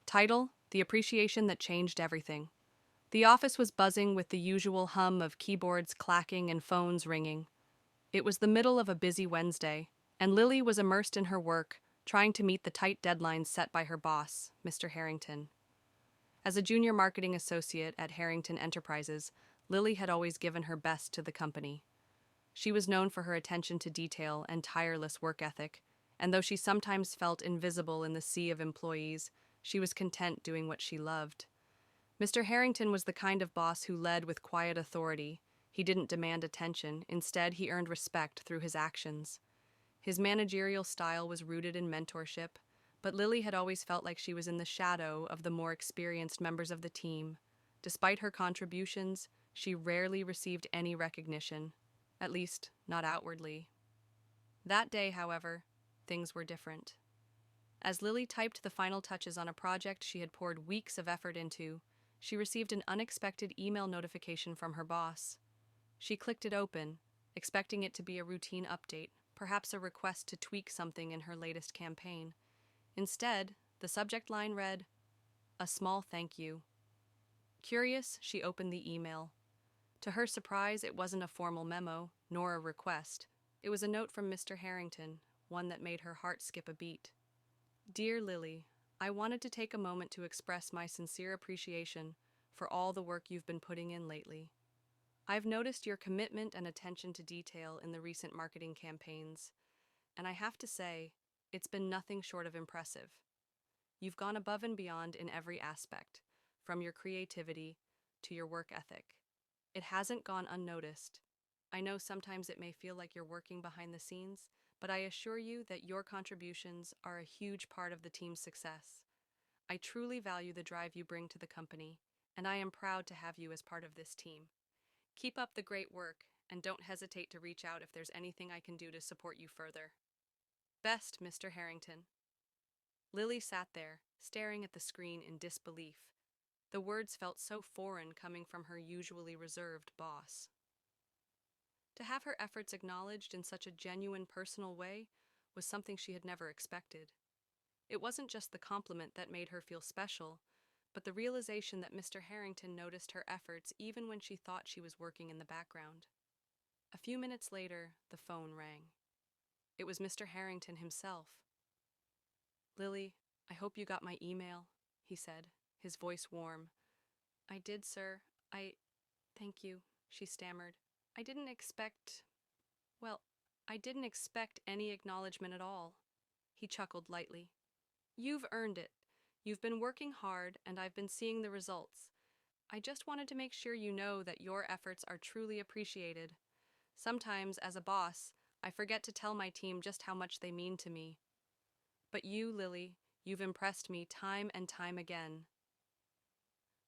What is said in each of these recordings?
Title: The Appreciation That Changed Everything. The office was buzzing with the usual hum of keyboards clacking and phones ringing. It was the middle of a busy Wednesday, and Lily was immersed in her work, trying to meet the tight deadlines set by her boss, Mr. Harrington. As a junior marketing associate at Harrington Enterprises, Lily had always given her best to the company. She was known for her attention to detail and tireless work ethic, and though she sometimes felt invisible in the sea of employees, she was content doing what she loved. Mr. Harrington was the kind of boss who led with quiet authority. He didn't demand attention, instead, he earned respect through his actions. His managerial style was rooted in mentorship, but Lily had always felt like she was in the shadow of the more experienced members of the team. Despite her contributions, she rarely received any recognition, at least not outwardly. That day, however, things were different. As Lily typed the final touches on a project she had poured weeks of effort into, she received an unexpected email notification from her boss. She clicked it open, expecting it to be a routine update, perhaps a request to tweak something in her latest campaign. Instead, the subject line read, "A small thank you." Curious, she opened the email. To her surprise, it wasn't a formal memo, nor a request. It was a note from Mr. Harrington, one that made her heart skip a beat. "Dear Lily, I wanted to take a moment to express my sincere appreciation for all the work you've been putting in lately. I've noticed your commitment and attention to detail in the recent marketing campaigns, and I have to say, it's been nothing short of impressive. You've gone above and beyond in every aspect, from your creativity to your work ethic. It hasn't gone unnoticed. I know sometimes it may feel like you're working behind the scenes, but I assure you that your contributions are a huge part of the team's success. I truly value the drive you bring to the company, and I am proud to have you as part of this team. Keep up the great work, and don't hesitate to reach out if there's anything I can do to support you further. Best, Mr. Harrington." Lily sat there, staring at the screen in disbelief. The words felt so foreign coming from her usually reserved boss. To have her efforts acknowledged in such a genuine personal way was something she had never expected. It wasn't just the compliment that made her feel special, but the realization that Mr. Harrington noticed her efforts even when she thought she was working in the background. A few minutes later, the phone rang. It was Mr. Harrington himself. "Lily, I hope you got my email," he said, his voice warm. "I did, sir. Thank you," she stammered. "I didn't expect... well, I didn't expect any acknowledgement at all." He chuckled lightly. "You've earned it. You've been working hard, and I've been seeing the results. I just wanted to make sure you know that your efforts are truly appreciated. Sometimes, as a boss, I forget to tell my team just how much they mean to me. But you, Lily, you've impressed me time and time again."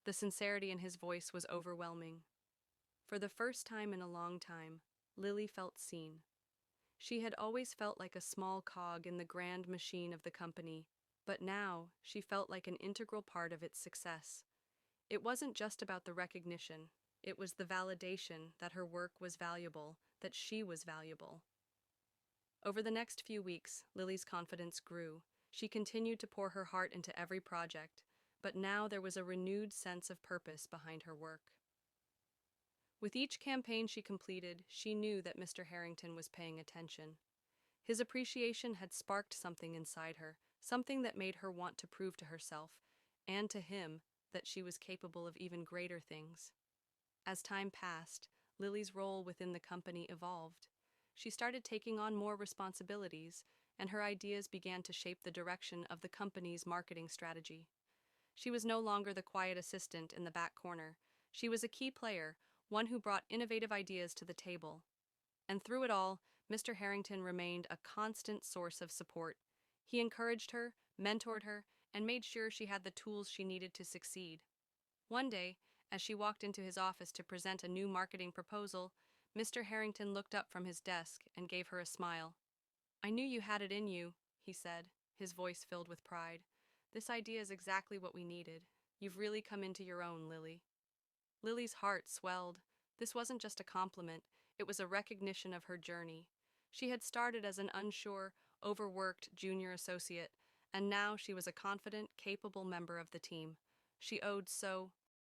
The sincerity in his voice was overwhelming. For the first time in a long time, Lily felt seen. She had always felt like a small cog in the grand machine of the company, but now she felt like an integral part of its success. It wasn't just about the recognition, it was the validation that her work was valuable, that she was valuable. Over the next few weeks, Lily's confidence grew. She continued to pour her heart into every project, but now there was a renewed sense of purpose behind her work. With each campaign she completed, she knew that Mr. Harrington was paying attention. His appreciation had sparked something inside her, something that made her want to prove to herself, and to him, that she was capable of even greater things. As time passed, Lily's role within the company evolved. She started taking on more responsibilities, and her ideas began to shape the direction of the company's marketing strategy. She was no longer the quiet assistant in the back corner. She was a key player, one who brought innovative ideas to the table. And through it all, Mr. Harrington remained a constant source of support. He encouraged her, mentored her, and made sure she had the tools she needed to succeed. One day, as she walked into his office to present a new marketing proposal, Mr. Harrington looked up from his desk and gave her a smile. "I knew you had it in you," he said, his voice filled with pride. "This idea is exactly what we needed. You've really come into your own, Lily." Lily's heart swelled. This wasn't just a compliment, it was a recognition of her journey. She had started as an unsure, overworked junior associate, and now she was a confident, capable member of the team. She owed so